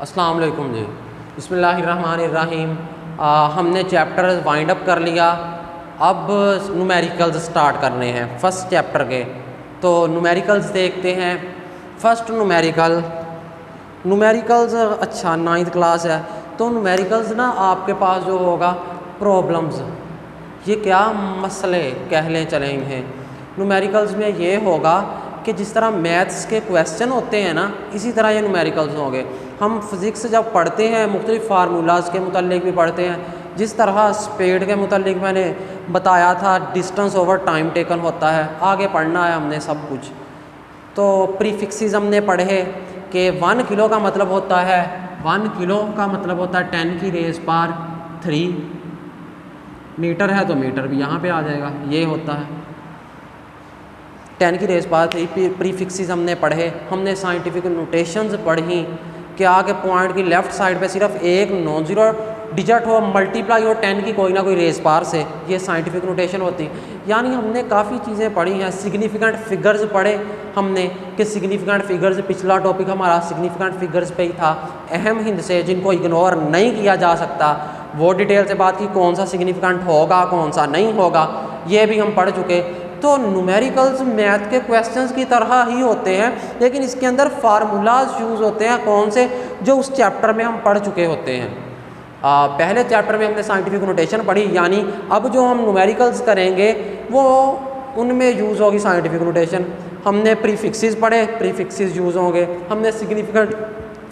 अस्सलाम वालेकुम जी। बिस्मिल्लाहिर्रहमानिर्रहीम। हमने चैप्टर वाइंड अप कर लिया। अब न्यूमेरिकल्स स्टार्ट करने हैं फर्स्ट चैप्टर के। तो न्यूमेरिकल्स देखते हैं। फर्स्ट न्यूमेरिकल्स अच्छा 9th क्लास है तो न्यूमेरिकल्स ना आपके पास जो होगा प्रॉब्लम्स, ये क्या मसले कह लें चलेंगे। न्यूमेरिकल्स में ये होगा कि जिस तरह मैथ्स के क्वेश्चन होते हैं ना, इसी तरह ये न्यूमेरिकल्स होंगे। हम फिज़िक्स जब पढ़ते हैं मुख्तलिफ फार्मूलाज के मुतालिक भी पढ़ते हैं। जिस तरह स्पीड के मुतालिक मैंने बताया था डिस्टेंस ओवर टाइम टेकन होता है, आगे पढ़ना है हमने सब कुछ। तो प्रीफिक्सेस हमने पढ़े कि 1 किलो का मतलब होता है 1 किलो का मतलब होता है 10 की रेज़ पावर 3। मीटर है तो मीटर भी यहाँ पे आ जाएगा, ये होता है 10 की रेज़ पावर 3। प्रीफिक्सेस हमने पढ़े। हमने साइंटिफिक नोटेशंस पढ़ी कि आगे पॉइंट की लेफ़्ट साइड पे सिर्फ एक नॉन ज़ीरो डिजिट हो, मल्टीप्लाई हो 10 की कोई ना कोई रेज़ पावर से, ये साइंटिफिक नोटेशन होती। यानी हमने काफ़ी चीज़ें पढ़ी हैं। सिग्निफिकेंट फिगर्स पढ़े हमने कि सिग्निफिकेंट फिगर्स, पिछला टॉपिक हमारा सिग्निफिकेंट फिगर्स पे ही था। अहम हिंसे जिनको इग्नोर नहीं किया जा सकता, वो डिटेल से बात की कौन सा सिग्निफिकेंट होगा कौन सा नहीं होगा, ये भी हम पढ़ चुके। तो न्यूमेरिकल्स मैथ के क्वेश्चंस की तरह ही होते हैं, लेकिन इसके अंदर फार्मूलाज यूज़ होते हैं कौन से, जो उस चैप्टर में हम पढ़ चुके होते हैं। पहले चैप्टर में हमने साइंटिफिक नोटेशन पढ़ी, यानी अब जो हम न्यूमेरिकल्स करेंगे वो उनमें यूज़ होगी साइंटिफिक नोटेशन। हमने प्रीफिक्सेस पढ़े, प्रीफिक्सेस यूज़ होंगे। हमने सिग्निफिकेंट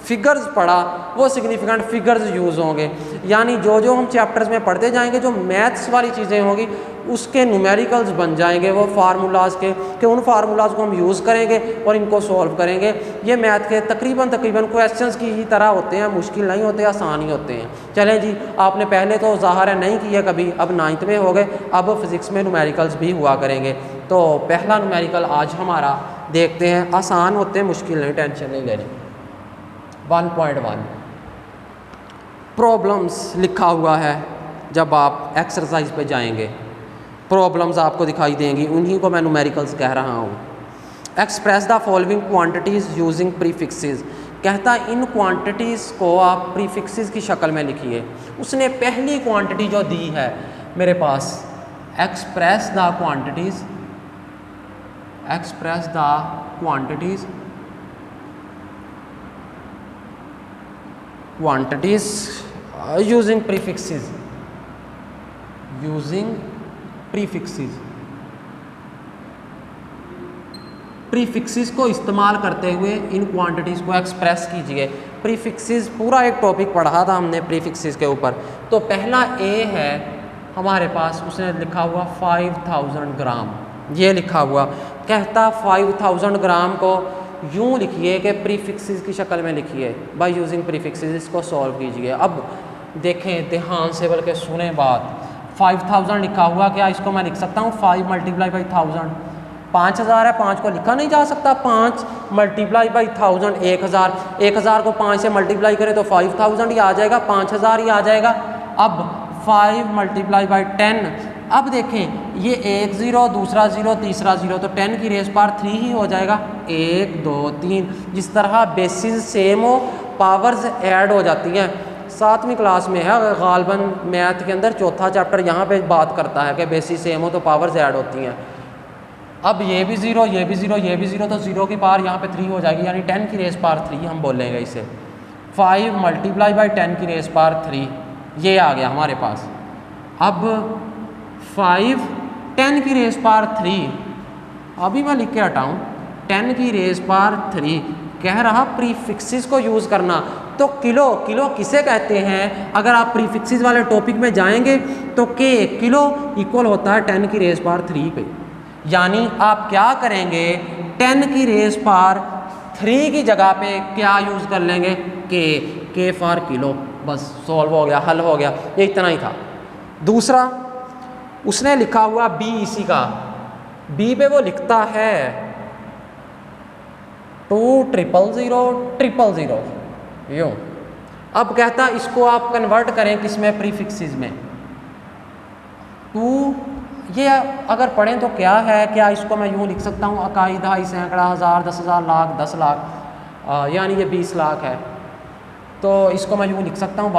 फिगर्स पढ़ा, वो सिग्निफिकेंट फिगर्स यूज़ होंगे। यानी जो जो हम चैप्टर्स में पढ़ते जाएंगे, जो मैथ्स वाली चीज़ें होंगी उसके न्यूमेरिकल्स बन जाएंगे वो फार्मूलाज के, कि उन फार्मूलाज को हम यूज़ करेंगे और इनको सॉल्व करेंगे। ये मैथ के तकरीबन क्वेश्चंस की ही तरह होते हैं, मुश्किल नहीं होते, आसान ही होते हैं। चलें जी, आपने पहले तो ज़ाहिर है नहीं किया कभी, अब 9th में हो गए, अब फिज़िक्स में न्यूमेरिकल्स भी हुआ करेंगे। तो पहला न्यूमेरिकल आज हमारा देखते हैं। आसान होते हैं, मुश्किल नहीं, टेंशन नहीं लेनी। 1.1 प्रॉब्लम्स लिखा हुआ है। जब आप एक्सरसाइज पे जाएंगे प्रॉब्लम्स आपको दिखाई देंगी, उन्हीं को मैं न्यूमेरिकल्स कह रहा हूँ। Express the following quantities using prefixes. कहता है इन क्वांटिटीज़ को आप प्रीफिक्सेस की शक्ल में लिखिए। उसने पहली क्वांटिटी जो दी है मेरे पास, express the quantities, express the quantities, quantities using prefixes, using prefixes. Prefixes को इस्तेमाल करते हुए इन क्वांटिटीज़ को एक्सप्रेस कीजिए। प्रीफिक्सेस पूरा एक टॉपिक पढ़ा था हमने प्रीफिक्सेस के ऊपर। तो पहला ए है हमारे पास, उसने लिखा हुआ 5000 ग्राम, ये लिखा हुआ। कहता 5000 ग्राम को यूँ लिखिए कि प्रीफिक्सेस की शक्ल में लिखिए बाय यूजिंग प्रीफिक्सेस। इसको सॉल्व कीजिए। अब देखें ध्यान से, बल्कि सुने बात। 5000 लिखा हुआ, क्या इसको मैं लिख सकता हूँ 5 मल्टीप्लाई बाई 1000। 5000 है, 5 को लिखा नहीं जा सकता। 5 मल्टीप्लाई बाई 1000 1000। 1000 को 5 से मल्टीप्लाई करें तो 5000 ही आ जाएगा, 5000 ही आ जाएगा। अब 5 मल्टीप्लाई बाई 10। अब देखें ये एक ज़ीरो, दूसरा ज़ीरो, तीसरा ज़ीरो, तो 10 की रेज़ पावर 3 ही हो जाएगा। 1 2 3। जिस तरह बेसिस सेम हो पावर्स ऐड हो जाती हैं। 7वीं क्लास में है गालबन मैथ के अंदर, चौथा चैप्टर यहाँ पे बात करता है कि बेसिस सेम हो तो पावर्स ऐड होती हैं। अब ये भी ज़ीरो, ये भी ज़ीरो, ये भी ज़ीरो, तो ज़ीरो की पावर यहाँ पे 3 हो जाएगी, यानी 10 की रेज़ पावर 3 हम बोलेंगे इसे। 5 मल्टीप्लाई बाई 10 की रेज़ पावर 3, ये आ गया हमारे पास। अब 5 10 की रेज़ पावर 3, अभी मैं लिख के हटाऊँ 10 की रेज़ पावर 3। कह रहा प्रीफिक्सेस को यूज़ करना। तो किलो, किलो किसे कहते हैं? अगर आप प्रीफिक्सेस वाले टॉपिक में जाएंगे तो के किलो इक्वल होता है 10 की रेज़ पावर 3 पे। यानी आप क्या करेंगे, 10 की रेज़ पावर 3 की जगह पे क्या यूज़ कर लेंगे, के फॉर किलो। बस सॉल्व हो गया, हल हो गया, ये इतना ही था। दूसरा उसने लिखा हुआ बी, इसी का बी पे वो लिखता है 2000000 यूँ। अब कहता इसको आप कन्वर्ट करें किसमें, प्रीफिक्सेस में। 2 ये अगर पढ़ें तो क्या है, क्या इसको मैं यूँ लिख सकता हूँ इकाई, दहाई, सैकड़ा, हज़ार, 10,000, लाख, 10 लाख, यानी ये 20 लाख है। तो इसको मैं यूँ लिख सकता हूँ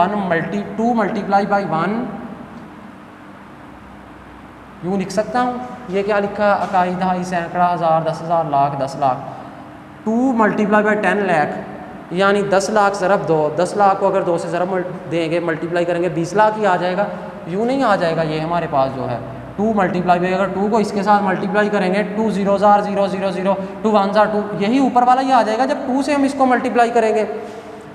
2 मल्टीप्लाई बाई 1, यूँ लिख सकता हूँ। ये क्या लिखा, इकाई, दहाई, सैकड़ा, हज़ार, 10,000, लाख, 10 लाख। 2 मल्टीप्लाई बाई 10 लाख यानी 10 लाख ज़रब 2, 10 लाख को अगर 2 से ज़रब देंगे, मल्टीप्लाई करेंगे, 20 लाख ही आ जाएगा। यूँ नहीं आ जाएगा, ये हमारे पास जो है 2 मल्टीप्लाई बाई, अगर 2 को इसके साथ मल्टीप्लाई करेंगे 2 0 0 0 0 0 2 1 2, यही ऊपर वाला ही आ जाएगा जब 2 से हम इसको मल्टीप्लाई करेंगे।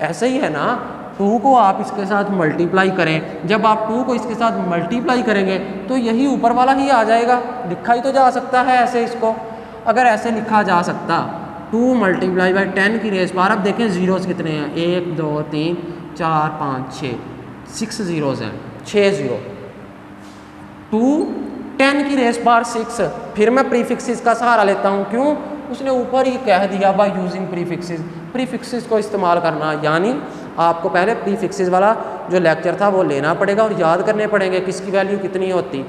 ऐसे ही है ना, 2 को आप इसके साथ मल्टीप्लाई करें, जब आप 2 को इसके साथ मल्टीप्लाई करेंगे तो यही ऊपर वाला ही आ जाएगा। लिखा ही तो जा सकता है ऐसे इसको। अगर ऐसे लिखा जा सकता 2 मल्टीप्लाई बाई 10 की रेज़ पावर, अब देखें ज़ीरोज़ कितने हैं, 1 2 3 4 5 6, 6 ज़ीरोज़ हैं, 6 ज़ीरो। 2 10 की रेज़ पावर 6, फिर मैं प्रीफिक्सेस का सहारा लेता हूँ। क्यों, उसने ऊपर ही कह दिया बाय यूजिंग प्रीफिक्सेस, प्रीफिक्सेस को इस्तेमाल करना, यानी आपको पहले प्रीफिक्सेस वाला जो लेक्चर था वो लेना पड़ेगा और याद करने पड़ेंगे किसकी वैल्यू कितनी होती,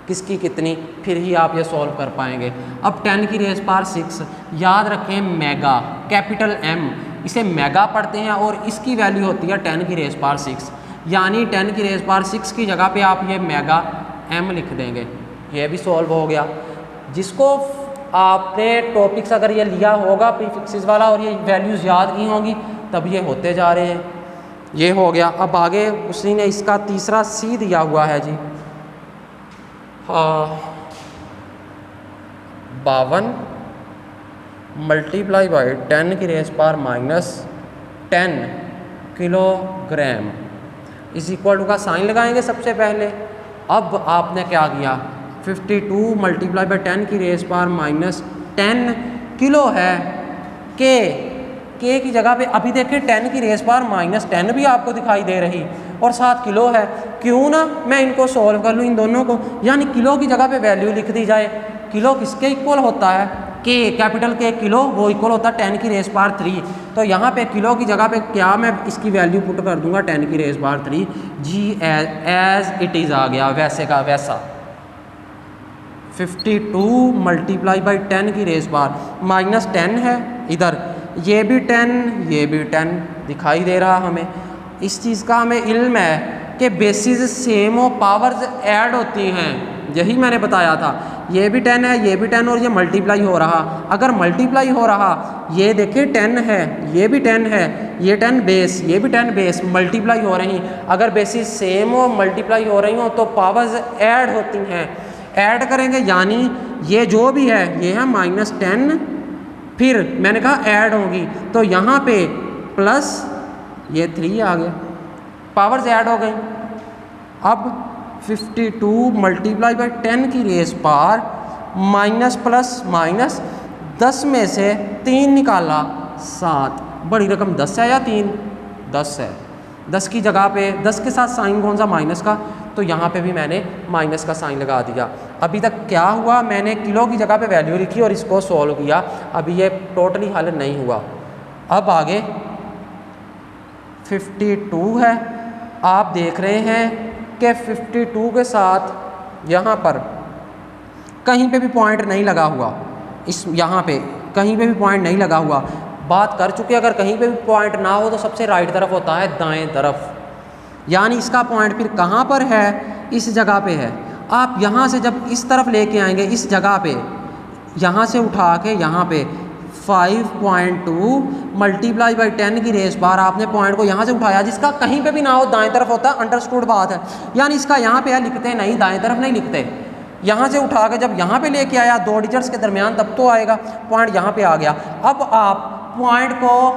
किसकी कितनी, फिर ही आप ये सॉल्व कर पाएंगे। अब 10 की रेज़ पावर 6, याद रखें मेगा, कैपिटल M, इसे मेगा पढ़ते हैं और इसकी वैल्यू होती है 10 की रेज़ पावर 6, यानी 10 की रेज़ पावर 6 की जगह पे आप ये मेगा M लिख देंगे। ये भी सॉल्व हो गया। जिसको आपने टॉपिक्स अगर ये लिया होगा प्रीफिक्सेस वाला और ये वैल्यूज़ याद की होंगी तब ये होते जा रहे हैं। ये हो गया। अब आगे उसी ने इसका तीसरा C दिया हुआ है जी, 52 मल्टीप्लाई बाई 10 की raise power -10 kilogram is equal to का साइन लगाएंगे सबसे पहले। अब आपने क्या किया, 52 मल्टीप्लाई बाई 10 की रेज़ पावर -10 किलो है, के की जगह पे अभी देखिए 10 की रेज़ पावर -10 भी आपको दिखाई दे रही और साथ किलो है। क्यों ना मैं इनको सॉल्व कर लूँ इन दोनों को, यानी किलो की जगह पे वैल्यू लिख दी जाए। किलो किसके इक्वल होता है, के, कैपिटल के किलो, वो इक्वल होता है 10 की रेज़ पावर 3। तो यहाँ पे किलो की जगह पे क्या मैं इसकी वैल्यू पुट कर दूंगा 10 की रेज़ पावर 3, जी एज इट इज़ आ गया वैसे का वैसा। 52 मल्टीप्लाई बाई 10 की रेज़ पावर -10 है, इधर ये भी 10 ये भी 10 दिखाई दे रहा हमें। इस चीज़ का हमें इल्म है कि बेसिस सेम हो, पावर्स ऐड होती हैं, यही मैंने बताया था। ये भी 10 है ये भी 10 और ये मल्टीप्लाई हो रहा। अगर मल्टीप्लाई हो रहा, ये देखिए 10 है ये भी 10 है, ये 10 बेस ये भी 10 बेस, मल्टीप्लाई हो रही। अगर बेसिस सेम हो मल्टीप्लाई हो रही हो तो पावर्स ऐड होती हैं, ऐड करेंगे यानी ये जो भी है ये है -10, फिर मैंने कहा ऐड होगी तो यहाँ पे प्लस ये 3 आ गया, पावर्स ऐड हो गई। अब 52 मल्टीप्लाई बाई 10 की raise power minus plus minus 10 में से 3 निकाला 7, बड़ी रकम 10 है या 3, 10 है। 10 की जगह पे 10 के साथ साइन कौन सा, माइनस का, तो यहाँ पे भी मैंने माइनस का साइन लगा दिया। अभी तक क्या हुआ, मैंने किलो की जगह पे वैल्यू लिखी और इसको सॉल्व किया। अभी ये टोटली हल नहीं हुआ। अब आगे 52 है, आप देख रहे हैं कि 52 के साथ यहाँ पर कहीं पे भी पॉइंट नहीं लगा हुआ, इस यहाँ पे कहीं पे भी पॉइंट नहीं लगा हुआ। बात कर चुके, अगर कहीं पे भी पॉइंट ना हो तो सबसे राइट तरफ होता है दाएं तरफ, यानी इसका पॉइंट फिर कहाँ पर है, इस जगह पे है। आप यहाँ से जब इस तरफ लेके आएंगे इस जगह पे, यहाँ से उठा के यहाँ पे 5.2 मल्टीप्लाई बाई 10 की रेज़ पावर, आपने पॉइंट को यहाँ से उठाया, जिसका कहीं पे भी ना हो दाएं तरफ होता है, अंडरस्टूड बात है। यानी इसका यहाँ पे है, लिखते नहीं, दाएं तरफ नहीं लिखते। यहाँ से उठा के जब यहाँ पे लेके आया 2 डिजिट्स के दरमियान तब तो आएगा, पॉइंट यहाँ पे आ गया। अब आप पॉइंट को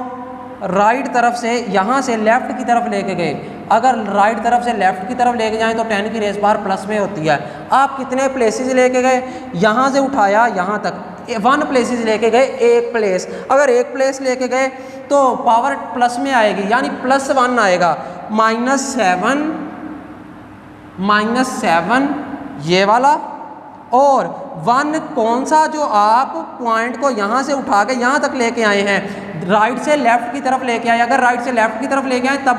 राइट तरफ से यहाँ से लेफ़्ट की तरफ लेके गए, अगर राइट तरफ से लेफ़्ट की तरफ लेके जाएं तो 10 की रेज़ पावर प्लस में होती है। आप कितने प्लेसेस लेके गए, यहाँ से उठाया यहाँ तक 1 प्लेसेस लेके गए, 1 प्लेस, अगर 1 प्लेस लेके गए तो पावर प्लस में आएगी, यानी +1 आएगा। -7 ये वाला और 1 कौन सा, जो आप पॉइंट को यहाँ से उठा के यहाँ तक लेके आए हैं, राइट से लेफ़्ट की तरफ लेके आए। अगर राइट से लेफ़्ट की तरफ लेके आए तब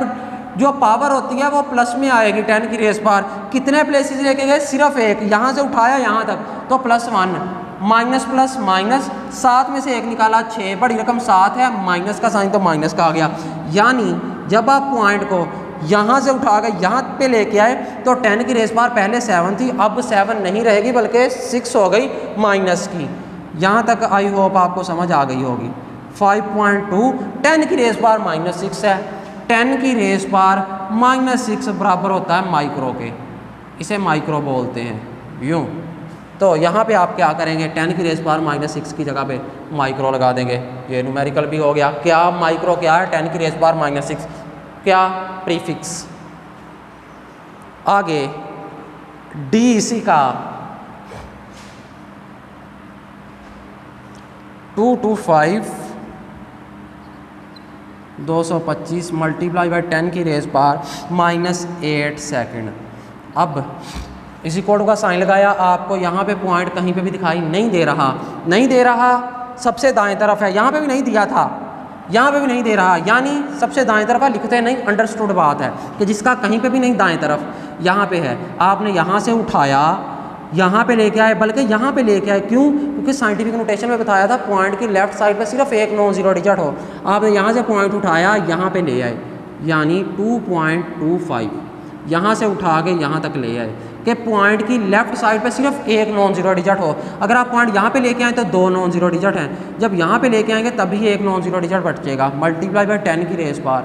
जो पावर होती है वो प्लस में आएगी 10 की रेज़ पावर। कितने प्लेसेस लेके गए, सिर्फ 1, यहाँ से उठाया यहाँ तक तो +1, माइनस प्लस माइनस, 7 में से 1 निकाला 6, बड़ी रकम 7 है, माइनस का साइन तो माइनस का आ गया। यानी जब आप पॉइंट को यहाँ से उठा के यहाँ पे लेके आए तो 10 की रेस पावर पहले 7 थी, अब 7 नहीं रहेगी बल्कि 6 हो गई माइनस की। यहाँ तक आई होप आपको समझ आ गई होगी। 5.2 10 की रेस पावर -6 है, 10 की रेस पावर -6 बराबर होता है माइक्रो के, इसे माइक्रो बोलते हैं यूँ। तो यहाँ पे आप क्या करेंगे, 10 की रेस पावर -6 की जगह पे माइक्रो लगा देंगे, ये न्यूमेरिकल भी हो गया। क्या माइक्रो क्या है, 10 की रेस पावर -6 क्या प्रीफिक्स। आगे डी इसी का 225 225 मल्टीप्लाई बाई 10 की रेस पावर -8 सेकेंड। अब इसी कोड का साइन लगाया, आपको यहाँ पे पॉइंट कहीं पे भी दिखाई नहीं दे रहा, नहीं दे रहा, सबसे दाएं तरफ है, यहाँ पे भी नहीं दिया था, यहाँ पे भी नहीं दे रहा, यानी सबसे दाएं तरफ है, लिखते नहीं, अंडरस्टूड बात है कि जिसका कहीं पे भी नहीं दाएं तरफ, यहाँ पे है। आपने यहाँ से उठाया, यहाँ पे लेके आए, बल्कि यहाँ पे लेके आए, क्यों? क्योंकि साइंटिफिक नोटेशन में बताया था पॉइंट की लेफ्ट साइड पे सिर्फ एक नॉन जीरो डिजिट हो। आपने यहाँ से पॉइंट उठाया, यहाँ पे ले आए, यानी 2.25 यहाँ से उठा के यहाँ तक ले आए कि पॉइंट की लेफ्ट साइड पे सिर्फ एक नॉन जीरो डिजिट हो। अगर आप पॉइंट यहाँ पे लेके आए तो 2 नॉन जीरो डिजिट हैं, जब यहाँ पे लेके आएंगे तभी एक नॉन जीरो डिजिट बचेगा। मल्टीप्लाई बाई 10 की रेस पावर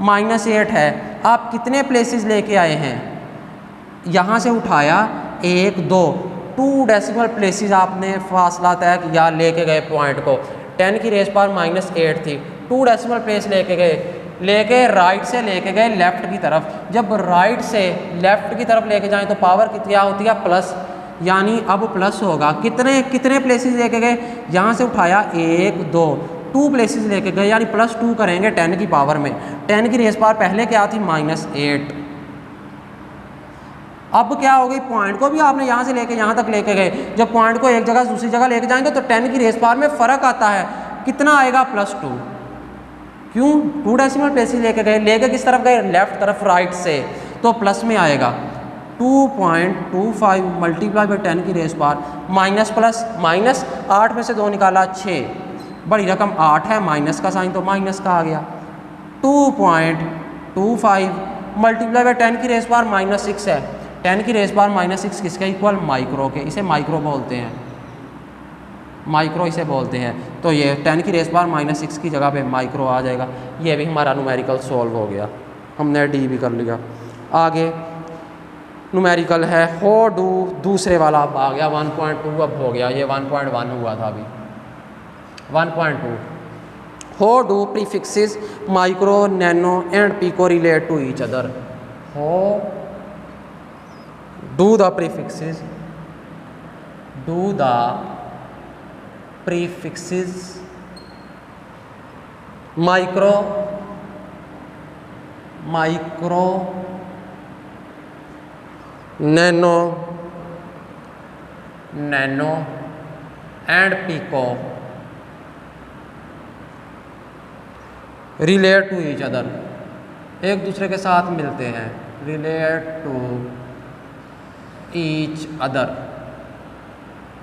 -8 है। आप कितने प्लेसेस लेके आए हैं, यहाँ से उठाया 1 2 डेसिमल प्लेसेस आपने फासला तय किया, लेके गए पॉइंट को। 10 की रेस पावर -8 थी, 2 डेसिमल प्लेस लेके गए, लेके राइट से लेके गए लेफ़्ट की तरफ। जब राइट से लेफ़्ट की तरफ लेके जाएं तो पावर क्या होती है, प्लस, यानी अब प्लस होगा। कितने कितने प्लेसेस लेके गए, यहाँ से उठाया 1 2 प्लेसेस लेके गए, यानी +2 करेंगे 10 की पावर में। 10 की रेस पावर पहले क्या थी, -8। अब क्या हो गई, पॉइंट को भी आपने यहाँ से लेके यहाँ तक लेके गए, जब पॉइंट को एक जगह से दूसरी जगह लेके जाएंगे तो 10 की रेस पावर में फ़र्क आता है, कितना आएगा, +2। क्यों, 2 डेसिमल प्लेसेस लेके गए, लेके किस तरफ गए, लेफ्ट तरफ, राइट से, तो प्लस में आएगा। 2.25 मल्टीप्लाई बाई 10 की raise power minus plus minus, 8 में से 2 निकाला 6, बड़ी रकम 8 है, माइनस का साइन तो माइनस का आ गया। 2.25 मल्टीप्लाई बाई 10 की रेस पावर -6 है, 10 की रेस पावर -6 किसके इक्वल, माइक्रो के, इसे माइक्रो बोलते हैं, माइक्रो इसे बोलते हैं। तो ये 10 की रेस पावर -6 की जगह पे माइक्रो आ जाएगा। ये भी हमारा न्यूमेरिकल सॉल्व हो गया, हमने डी भी कर लिया। आगे न्यूमेरिकल है हो डू, दूसरे वाला अब आ गया 1.2, अब हो गया, ये 1.1 हुआ था अभी। 1.2 how do prefixes micro nano and pico relate to each other. How do the prefixes, do the prefixes micro nano and pico relate to each other, एक दूसरे के साथ मिलते हैं, relate to each other।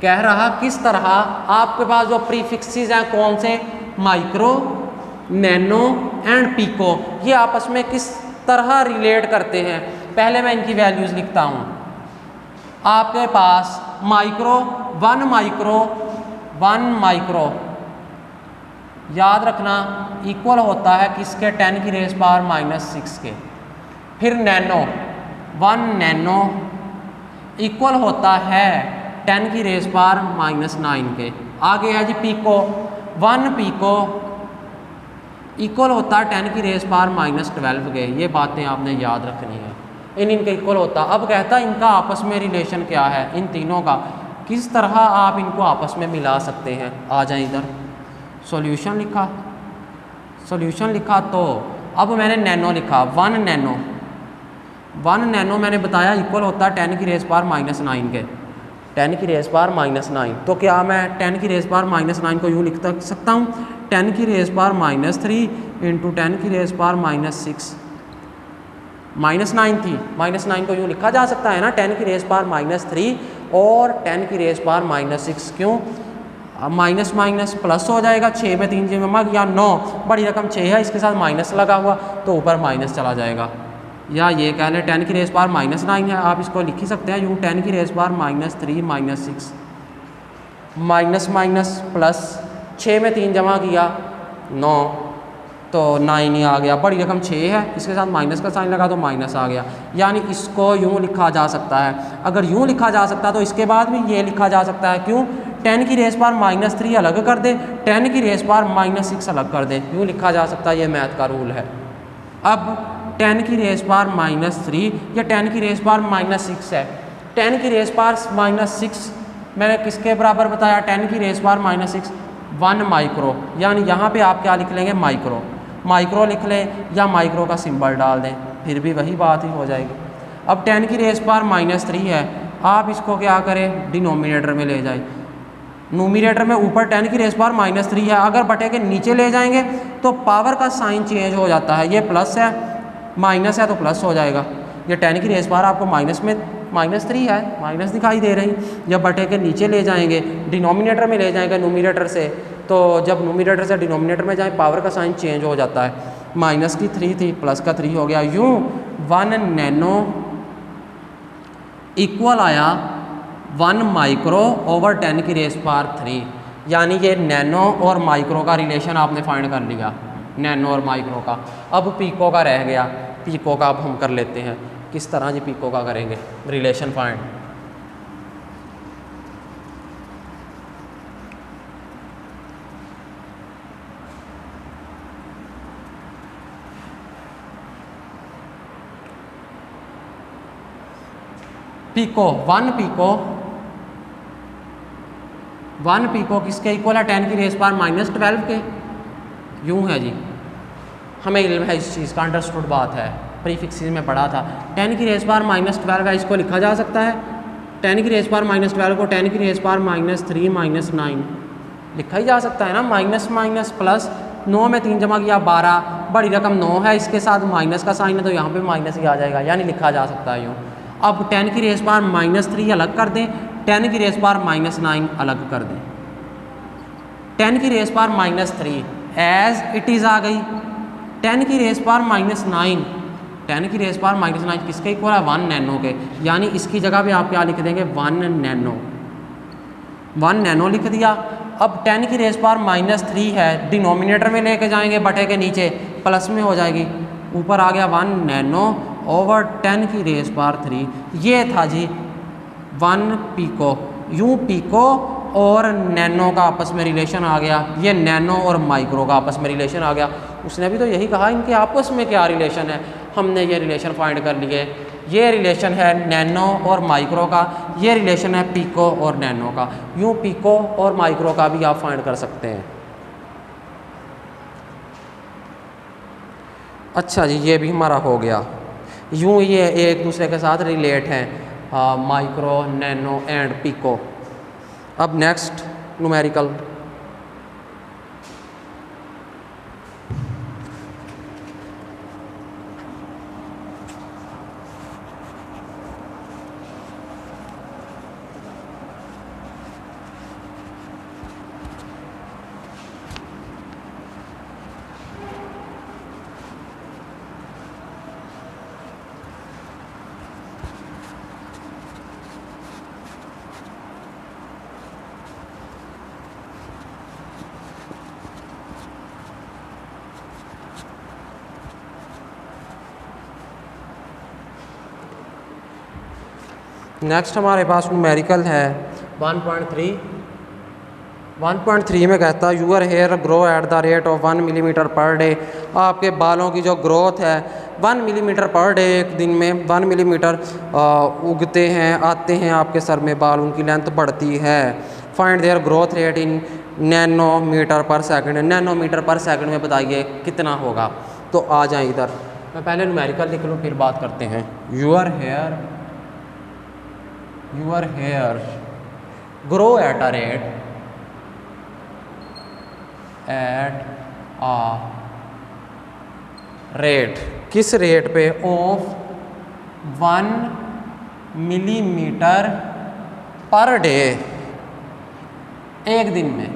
कह रहा किस तरह, आपके पास जो प्रीफिक्सेस हैं कौन से, माइक्रो, नैनो एंड पिको, ये आपस में किस तरह रिलेट करते हैं। पहले मैं इनकी वैल्यूज़ लिखता हूँ। आपके पास माइक्रो 1 माइक्रो याद रखना इक्वल होता है किसके, 10 की रेस पावर -6 के। फिर नैनो 1 नैनो इक्वल होता है 10 की रेस पावर -9 के। आगे है जी पिको, 1 पिको इक्वल होता है 10 की रेस पावर -12 के। ये बातें आपने याद रखनी है, इनके इक्वल होता। अब कहता है इनका आपस में रिलेशन क्या है, इन तीनों का किस तरह आप इनको आपस में मिला सकते हैं। आ जाए इधर, सॉल्यूशन लिखा, सॉल्यूशन लिखा, तो अब मैंने नैनो लिखा, 1 नैनो मैंने बताया इक्वल होता है 10 की रेस पावर -9 के, 10 की रेस पावर -9। तो क्या मैं 10 की रेस पावर -9 को यूँ लिख सकता हूँ, 10 की रेस पावर -3 इंटू 10 की रेस पावर -6, -9 थी, -9 को यूँ लिखा जा सकता है ना, 10 की रेस पावर -3 और 10 की रेस पावर -6। क्यों, माइनस माइनस प्लस हो जाएगा, 6 में 3 जमा या 9, बड़ी रकम 6 है, इसके साथ माइनस लगा हुआ तो ऊपर माइनस चला जाएगा। या ये कह लें 10 की रेस पावर -9 है, आप इसको लिख ही सकते हैं यूँ 10 की raise power -3 -6 minus minus plus 6 में 3 जमा किया 9 तो 9 ही आ गया, बड़ी रकम 6 है, इसके साथ माइनस का साइन लगा तो माइनस आ गया। यानी इसको यूँ लिखा जा सकता है। अगर यूँ लिखा जा सकता है तो इसके बाद भी ये लिखा जा सकता है। क्यों? 10 की रेस पावर -3 अलग कर दे, 10 की रेस पावर -6 अलग कर दे, यूँ लिखा जा सकता है। ये मैथ का रूल है। अब 10 की रेस पावर -3 या 10 की रेस पावर -6 है। 10 की रेस पावर -6 मैंने किसके बराबर बताया? 10 की रेस पावर -6 1 माइक्रो, यानी यहाँ पे आप क्या लिख लेंगे? माइक्रो। माइक्रो लिख लें या माइक्रो का सिंबल डाल दें, फिर भी वही बात ही हो जाएगी। अब 10 की रेस पावर -3 है, आप इसको क्या करें? डिनोमिनेटर में ले जाएं। नोमिनेटर में ऊपर 10 की रेस पावर -3 है, अगर बटे के नीचे ले जाएंगे तो पावर का साइन चेंज हो जाता है। ये प्लस है, माइनस है तो प्लस हो जाएगा। ये 10 की रेस पावर आपको माइनस में -3 है, माइनस दिखाई दे रही। जब बटे के नीचे ले जाएंगे, डिनोमिनेटर में ले जाएंगे नोमिनेटर से, तो जब नोमिनेटर से डिनोमिनेटर में जाए पावर का साइन चेंज हो जाता है। माइनस की 3 थी, प्लस का 3 हो गया। यूँ 1 नैनो इक्वल आया 1 माइक्रो ओवर 10 की रेस पावर 3, यानी ये नैनो और माइक्रो का रिलेशन आपने फाइंड कर लिया, नैनो और माइक्रो का। अब पीको का रह गया, पीको का अब हम कर लेते हैं। किस तरह जी पीको का करेंगे रिलेशन फाइंड? पीको 1 पीको किसके इक्वल है? 10 की रेस पावर -12 के। यूँ है जी, हमें इल्म है इस चीज़ का, अंडरस्टूड बात है, प्रीफिक्सेस में पढ़ा था। 10 की रेस पावर -12 का इसको लिखा जा सकता है। 10 की रेस पावर -12 को 10 की रेस पावर -3 -9 लिखा ही जा सकता है ना। माइनस माइनस प्लस, 9 में 3 जमा किया 12, बड़ी रकम 9 है, इसके साथ माइनस का साइन है तो यहाँ पे माइनस ही आ जाएगा, यानी लिखा जा सकता है यूँ। अब 10 की रेस पावर -3 अलग कर दें, 10 की रेस पावर -9 अलग कर दें। 10 की raise power -3 as it is आ गई। 10 की रेस पावर -9, 10 की रेस पावर -9 किसके इक्वल है? 1 नैनो के, यानी इसकी जगह पे आप क्या लिख देंगे? 1 नैनो। 1 नैनो लिख दिया। अब 10 की रेस पावर -3 है, डिनोमिनेटर में लेके जाएंगे, बटे के नीचे प्लस में हो जाएगी, ऊपर आ गया 1 नैनो ओवर 10 की रेस पावर 3। ये था जी 1 पीको। यूँ पीको और नैनो का आपस में रिलेशन आ गया, ये नैनो और माइक्रो का आपस में रिलेशन आ गया। उसने भी तो यही कहा इनके आपस में क्या रिलेशन है, हमने ये रिलेशन फाइंड कर लिए। ये रिलेशन है नैनो और माइक्रो का, ये रिलेशन है पीको और नैनो का। यूँ पीको और माइक्रो का भी आप फाइंड कर सकते हैं। अच्छा जी, ये भी हमारा हो गया। यूँ ये एक दूसरे के साथ रिलेट हैं, माइक्रो, नैनो एंड पीको। अब नेक्स्ट न्यूमेरिकल। नेक्स्ट हमारे पास न्यूमेरिकल है 1.3। 1.3 में कहता है your hair grow at the rate of 1 millimetre per day. आपके बालों की जो ग्रोथ है 1 मिलीमीटर पर डे, एक दिन में 1 मिलीमीटर उगते हैं, आते हैं आपके सर में बाल, उनकी लेंथ बढ़ती है। Find their growth rate in nanometre per second. Nanometre per second में बताइए कितना होगा। तो आ जाए इधर, मैं पहले न्यूमेरिकल लिख लूँ फिर बात करते हैं। Your hair grow at a rate किस रेट पे? Of 1 millimetre per day. एक दिन में,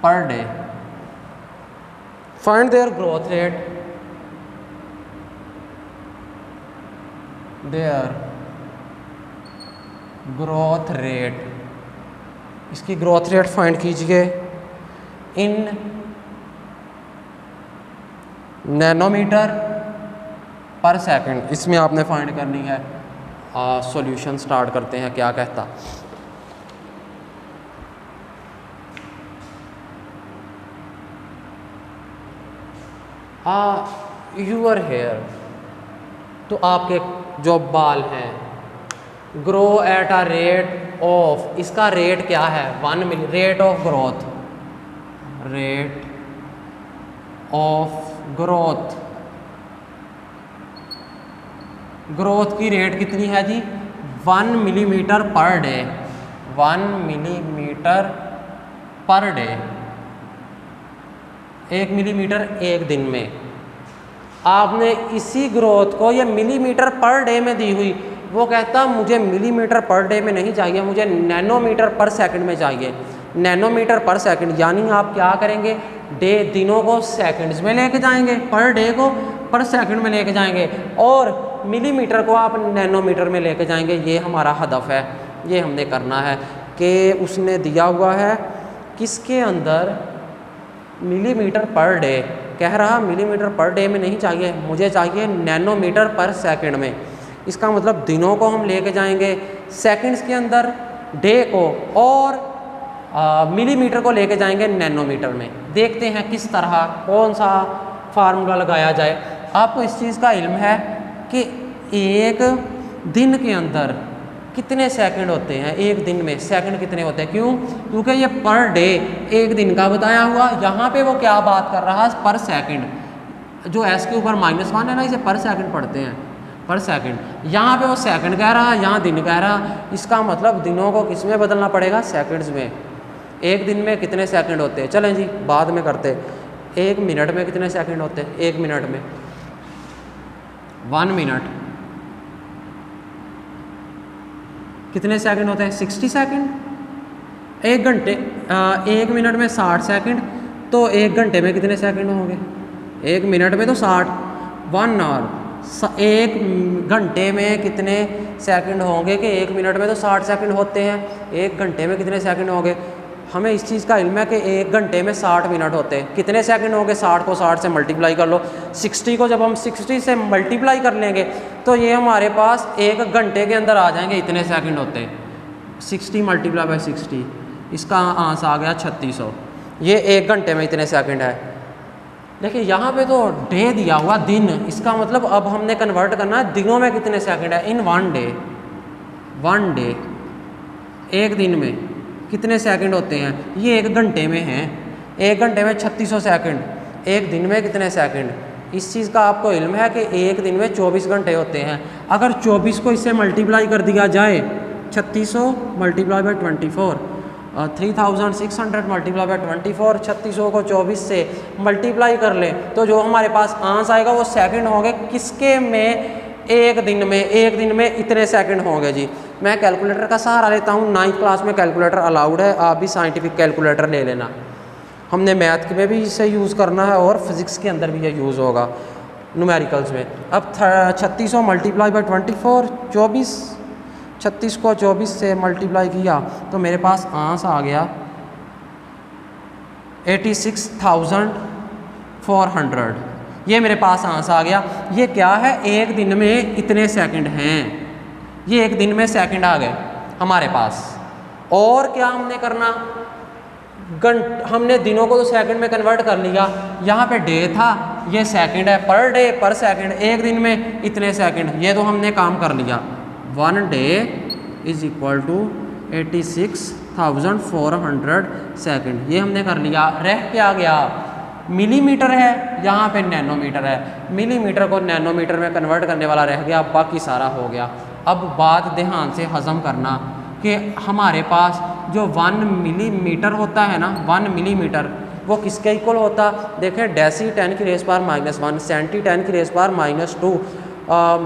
per day. Find their growth rate, their growth rate, इसकी ग्रोथ रेट फाइंड कीजिए इन नैनोमीटर पर सेकंड। इसमें आपने फाइंड करनी है। सॉल्यूशन स्टार्ट करते हैं। क्या कहता, यूअर हेयर, तो आपके जो बाल हैं, grow at a rate of, इसका रेट क्या है 1 milli, rate of growth, rate of growth, growth की रेट कितनी है जी 1 millimetre per day, 1 millimetre per day, 1 millimetre एक दिन में। आपने इसी ग्रोथ को ये मिलीमीटर पर डे में दी हुई, वो कहता मुझे मिलीमीटर पर डे में नहीं चाहिए, मुझे नैनोमीटर पर सेकंड में चाहिए, नैनोमीटर पर सेकंड। यानी आप क्या करेंगे, डे दिनों को सेकंड्स में लेके जाएंगे, पर डे को पर सेकंड में लेके जाएंगे, और मिलीमीटर को आप नैनोमीटर में लेके जाएंगे। ये हमारा हदफ है, ये हमने करना है कि उसने दिया हुआ है किसके अंदर, मिलीमीटर पर डे, कह रहा मिलीमीटर पर डे में नहीं चाहिए, मुझे चाहिए नैनोमीटर पर सेकंड में। इसका मतलब दिनों को हम लेके जाएंगे सेकंड्स के अंदर, डे को और मिलीमीटर को लेके जाएंगे नैनोमीटर में। देखते हैं किस तरह कौन सा फार्मूला लगाया जाए। आपको इस चीज़ का इल्म है कि एक दिन के अंदर कितने सेकंड होते हैं, एक दिन में सेकंड कितने होते हैं, क्यों, क्योंकि ये पर डे एक दिन का बताया हुआ, यहाँ पे वो क्या बात कर रहा है पर सेकंड, जो एस के ऊपर -1 है ना, इसे पर सेकंड पढ़ते हैं, पर सेकंड। यहाँ पे वो सेकंड कह रहा है, यहाँ दिन कह रहा, इसका मतलब दिनों को किस में बदलना पड़ेगा, सेकंड्स में। एक दिन में कितने सेकंड होते हैं, चलें जी बाद में करते। एक मिनट में कितने सेकंड होते हैं, एक मिनट में 1 मिनट कितने सेकंड होते हैं, 60 सेकंड। एक घंटे, एक मिनट में 60 सेकंड, तो एक घंटे में कितने सेकंड होंगे, एक मिनट में तो 60, 1 आवर, एक घंटे में कितने सेकंड होंगे कि एक मिनट में तो 60 सेकंड होते हैं, एक घंटे में कितने सेकंड होंगे। हमें इस चीज़ का इल्म है कि एक घंटे में 60 मिनट होते हैं, कितने सेकंड होंगे, 60 को 60 से मल्टीप्लाई कर लो, 60 को जब हम 60 से मल्टीप्लाई कर लेंगे तो ये हमारे पास एक घंटे के अंदर आ जाएंगे, इतने सेकंड होते हैं। 60 मल्टीप्लाई बाई 60, इसका आंसर आ गया 3600। ये एक घंटे में इतने सेकंड है। देखिए यहाँ पे तो डे दिया हुआ दिन, इसका मतलब अब हमने कन्वर्ट करना है दिनों में कितने सेकंड है, इन 1 डे, 1 डे, एक दिन में कितने सेकंड होते हैं, ये एक घंटे में हैं, एक घंटे में 3600 सेकंड, एक दिन में कितने सेकंड। इस चीज़ का आपको इल्म है कि एक दिन में 24 घंटे होते हैं। अगर 24 को इससे मल्टीप्लाई कर दिया जाए, 3600 मल्टीप्लाई बाई 24, 3600 मल्टीप्लाई बाई 24, 3600 को 24 से मल्टीप्लाई कर लें तो जो हमारे पास आंसर आएगा वो सेकंड होंगे, किसके में, एक दिन में, एक दिन में इतने सेकंड होंगे जी। मैं कैलकुलेटर का सहारा लेता हूँ, 9th क्लास में कैलकुलेटर अलाउड है, आप भी साइंटिफिक कैलकुलेटर ले लेना। हमने मैथ में भी इसे यूज़ करना है और फिज़िक्स के अंदर भी ये यूज़ होगा, न्यूमेरिकल्स में। अब 3600 मल्टीप्लाई बाई 24, 24, 36 को 24 से मल्टीप्लाई किया तो मेरे पास आंसर आ गया 86,400। ये मेरे पास आंसर आ गया। ये क्या है, एक दिन में इतने सेकंड हैं, ये एक दिन में सेकंड आ गए हमारे पास। और क्या हमने करना, हमने दिनों को तो सेकंड में कन्वर्ट कर लिया, यहाँ पे डे था, ये सेकंड है, पर डे पर सेकंड, एक दिन में इतने सेकंड, ये तो हमने काम कर लिया। 1 day is equal to 86,400 second, ये हमने कर लिया। रह क्या गया, मिलीमीटर है, यहाँ पे नैनोमीटर है, मिलीमीटर को नैनोमीटर में कन्वर्ट करने वाला रह गया, बाकी सारा हो गया। अब बात ध्यान से हजम करना कि हमारे पास जो 1 मिलीमीटर होता है ना, 1 मिलीमीटर वो किसके इक्वल होता, देखें, डेसी 10 की रेस पावर -1, सेंटी 10 की रेस पावर -2,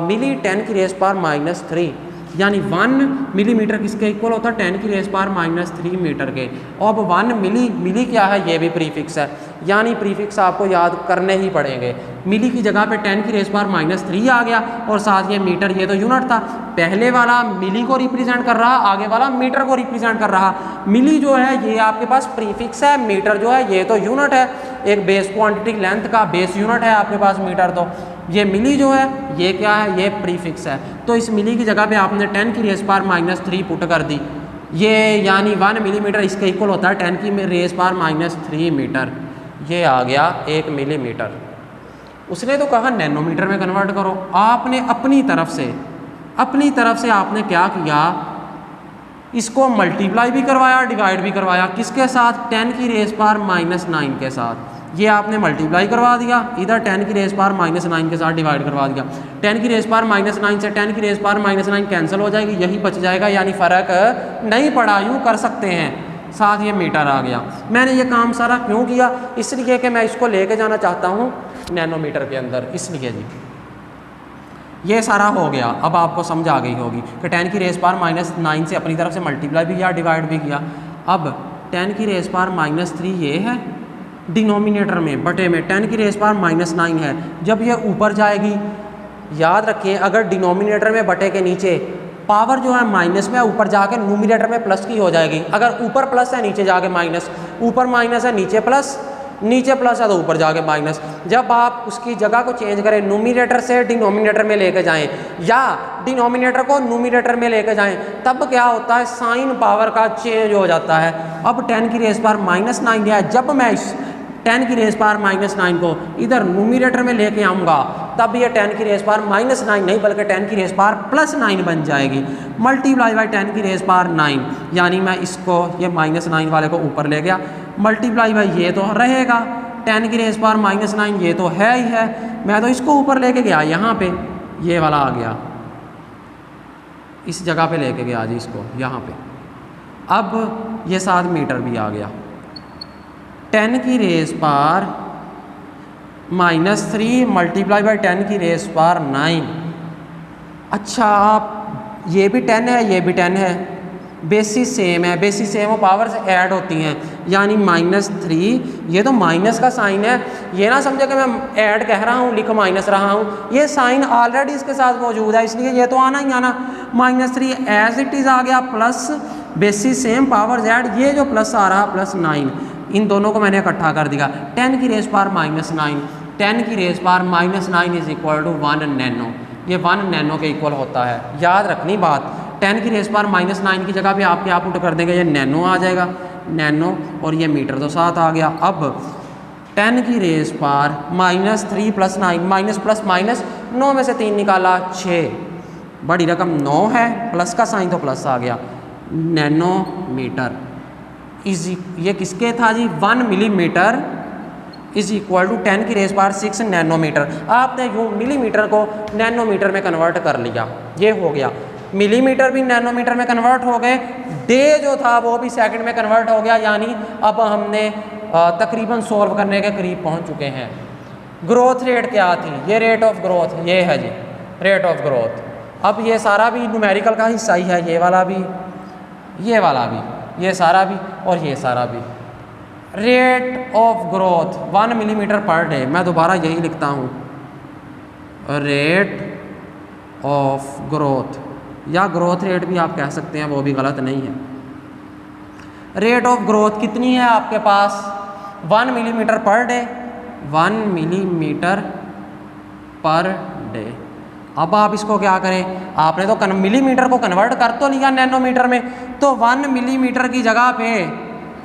मिली 10 की रेस पावर -3, यानी 1 मिलीमीटर किसके इक्वल होता है 10 की रेज़ पावर -3 मीटर के। अब 1 मिली क्या है, ये भी प्रीफिक्स है, यानी प्रीफिक्स आपको याद करने ही पड़ेंगे। मिली की जगह पे 10 की रेज़ पावर -3 आ गया और साथ ये मीटर, ये तो यूनिट था, पहले वाला मिली को रिप्रेजेंट कर रहा, आगे वाला मीटर को रिप्रेजेंट कर रहा। मिली जो है ये आपके पास प्रीफिक्स है, मीटर जो है ये तो यूनिट है, एक बेस क्वांटिटी लेंथ का बेस यूनिट है आपके पास मीटर। तो ये मिली जो है ये क्या है, ये प्रीफिक्स है। तो इस मिली की जगह पे आपने 10 की रेज़ पावर -3 पुट कर दी, ये यानी 1 मिलीमीटर इसके इक्वल होता है 10 की रेज़ पावर -3 मीटर। ये आ गया 1 मिलीमीटर। उसने तो कहा नैनोमीटर में कन्वर्ट करो, आपने अपनी तरफ से आपने क्या किया, इसको मल्टीप्लाई भी करवाया, डिवाइड भी करवाया, किसके साथ, 10 की रेज़ पावर -9 के साथ। ये आपने मल्टीप्लाई करवा दिया, इधर 10 की रेज़ पावर -9 के साथ डिवाइड करवा दिया। 10 की रेज़ पावर -9 से 10 की रेज़ पावर -9 कैंसिल हो जाएगी, यही बच जाएगा, यानी फ़र्क नहीं पड़ा, यूँ कर सकते हैं। साथ ये मीटर आ गया। मैंने ये काम सारा क्यों किया, इसलिए कि मैं इसको लेके जाना चाहता हूँ नैनोमीटर के अंदर, इसलिए जी ये सारा हो गया। अब आपको समझ आ गई होगी कि 10 की रेज़ पावर -9 से अपनी तरफ से मल्टीप्लाई भी किया, डिवाइड भी किया। अब 10 की रेज़ पावर -3 ये है डिनोमिनेटर में, बटे में 10 की रेज़ पावर -9 है। जब ये ऊपर जाएगी, याद रखिए अगर डिनोमिनेटर में बटे के नीचे पावर जो है माइनस में, ऊपर जाके न्यूमिनेटर में प्लस की हो जाएगी। अगर ऊपर प्लस है नीचे जाके माइनस, ऊपर माइनस है नीचे प्लस, नीचे प्लस है तो ऊपर जाके माइनस। जब आप उसकी जगह को चेंज करें, न्यूमिनेटर से डिनोमिनेटर में लेके जाएं या डिनोमिनेटर को न्यूमिनेटर में लेके जाएं, तब क्या होता है, साइन पावर का चेंज हो जाता है। अब 10 की रेज़ पावर -9 है, जब मैं इस 10 की रेज़ पावर -9 को इधर न्यूमिनेटर में लेके आऊँगा, तब ये 10 की रेज़ पावर -9 नहीं बल्कि 10 की रेज़ पावर +9 बन जाएगी, मल्टीप्लाई बाई 10 की रेज़ पावर 9। यानी मैं इसको ये -9 वाले को ऊपर ले गया, मल्टीप्लाई बाई ये तो रहेगा 10 की रेज़ पावर -9, ये तो है ही है, मैं तो इसको ऊपर लेके गया, यहाँ पे ये वाला आ गया, इस जगह पे लेके गया जी इसको यहाँ पे। अब ये साथ मीटर भी आ गया, 10 की रेज़ पावर -3 मल्टीप्लाई बाई 10 की रेज़ पावर 9। अच्छा, आप ये भी 10 है, ये भी 10 है, बेसिस सेम है, बेसिस सेम और पावर से ऐड होती हैं, यानी -3, ये तो माइनस का साइन है, ये ना समझे कि मैं ऐड कह रहा हूँ लिख माइनस रहा हूँ, ये साइन ऑलरेडी इसके साथ मौजूद है, इसलिए ये तो आना ही आना। -3 एज इट इज़ आ गया, plus basis same power add, ये जो प्लस आ रहा +9, इन दोनों को मैंने इकट्ठा कर दिया, 10 की रेज़ पावर -9, 10 की raise power -9 is equal to 1 nano, ये 1 नैनो के इक्वल होता है। याद रखनी बात, 10 की रेज़ पावर -9 की जगह पे आप क्या पुट कर देंगे, ये नैनो आ जाएगा, नैनो, और ये मीटर तो साथ आ गया। अब 10 की raise power -3 + 9, minus plus minus 9 में से 3 निकाला 6, बड़ी रकम 9 है, प्लस का साइन तो प्लस आ गया, नैनोमीटर इज, ये किसके था जी, 1 मिलीमीटर इज इक्वल टू 10 की रेज़ पावर 6 नैनोमीटर। आपने यूँ मिलीमीटर को नैनोमीटर में कन्वर्ट कर लिया, ये हो गया, मिलीमीटर भी नैनोमीटर में कन्वर्ट हो गए, डे जो था वो भी सेकंड में कन्वर्ट हो गया, यानी अब हमने तकरीबन सॉल्व करने के करीब पहुंच चुके हैं। ग्रोथ रेट क्या थी, ये रेट ऑफ ग्रोथ, ये है जी रेट ऑफ ग्रोथ। अब ये सारा भी न्यूमेरिकल का हिस्सा ही है, ये वाला भी, ये वाला भी, ये सारा भी और ये सारा भी। Rate of growth 1 millimetre per day, मैं दोबारा यही लिखता हूँ, रेट ऑफ ग्रोथ, या ग्रोथ रेट भी आप कह सकते हैं, वो भी गलत नहीं है। रेट ऑफ ग्रोथ कितनी है आपके पास, 1 millimetre per day, 1 millimetre per day. अब आप इसको क्या करें, आपने तो मिलीमीटर को कन्वर्ट कर तो लिया नैनोमीटर में, तो 1 मिलीमीटर की जगह पे,